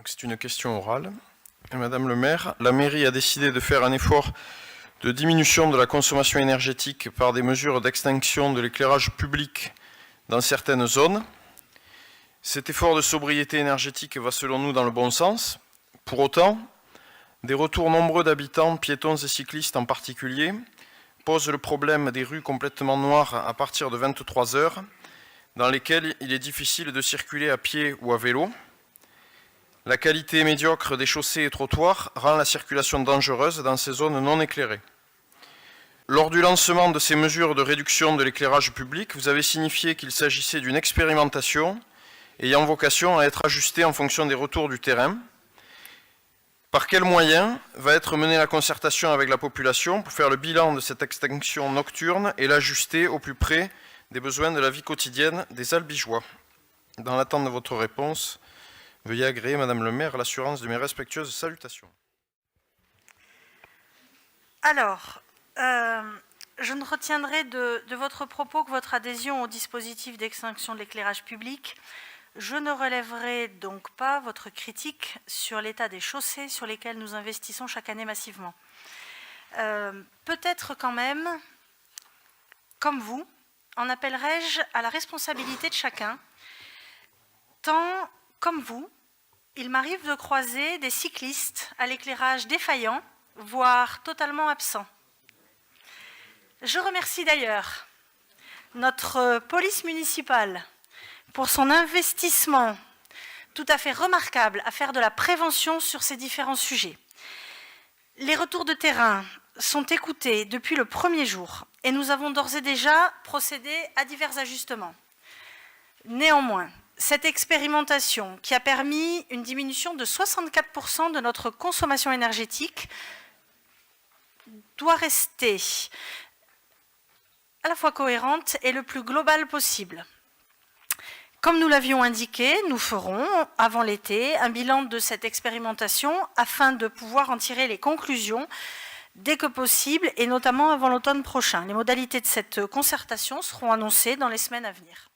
C'est une question orale. Madame le maire, la mairie a décidé de faire un effort de diminution de la consommation énergétique par des mesures d'extinction de l'éclairage public dans certaines zones. Cet effort de sobriété énergétique va selon nous dans le bon sens. Pour autant, des retours nombreux d'habitants, piétons et cyclistes en particulier, posent le problème des rues complètement noires à partir de 23 heures, dans lesquelles il est difficile de circuler à pied ou à vélo. La qualité médiocre des chaussées et trottoirs rend la circulation dangereuse dans ces zones non éclairées. Lors du lancement de ces mesures de réduction de l'éclairage public, vous avez signifié qu'il s'agissait d'une expérimentation ayant vocation à être ajustée en fonction des retours du terrain. Par quels moyens va être menée la concertation avec la population pour faire le bilan de cette extinction nocturne et l'ajuster au plus près des besoins de la vie quotidienne des Albigeois? Dans l'attente de votre réponse, veuillez agréer, Madame le maire, l'assurance de mes respectueuses salutations. Alors, je ne retiendrai de votre propos que votre adhésion au dispositif d'extinction de l'éclairage public. Je ne relèverai donc pas votre critique sur l'état des chaussées sur lesquelles nous investissons chaque année massivement. Peut-être quand même, comme vous, en appellerai-je à la responsabilité de chacun, tant, comme vous, il m'arrive de croiser des cyclistes à l'éclairage défaillant, voire totalement absent. Je remercie d'ailleurs notre police municipale pour son investissement tout à fait remarquable à faire de la prévention sur ces différents sujets. Les retours de terrain sont écoutés depuis le premier jour et nous avons d'ores et déjà procédé à divers ajustements. Néanmoins, cette expérimentation qui a permis une diminution de 64% de notre consommation énergétique doit rester à la fois cohérente et le plus globale possible. Comme nous l'avions indiqué, nous ferons, avant l'été, un bilan de cette expérimentation afin de pouvoir en tirer les conclusions dès que possible et notamment avant l'automne prochain. Les modalités de cette concertation seront annoncées dans les semaines à venir.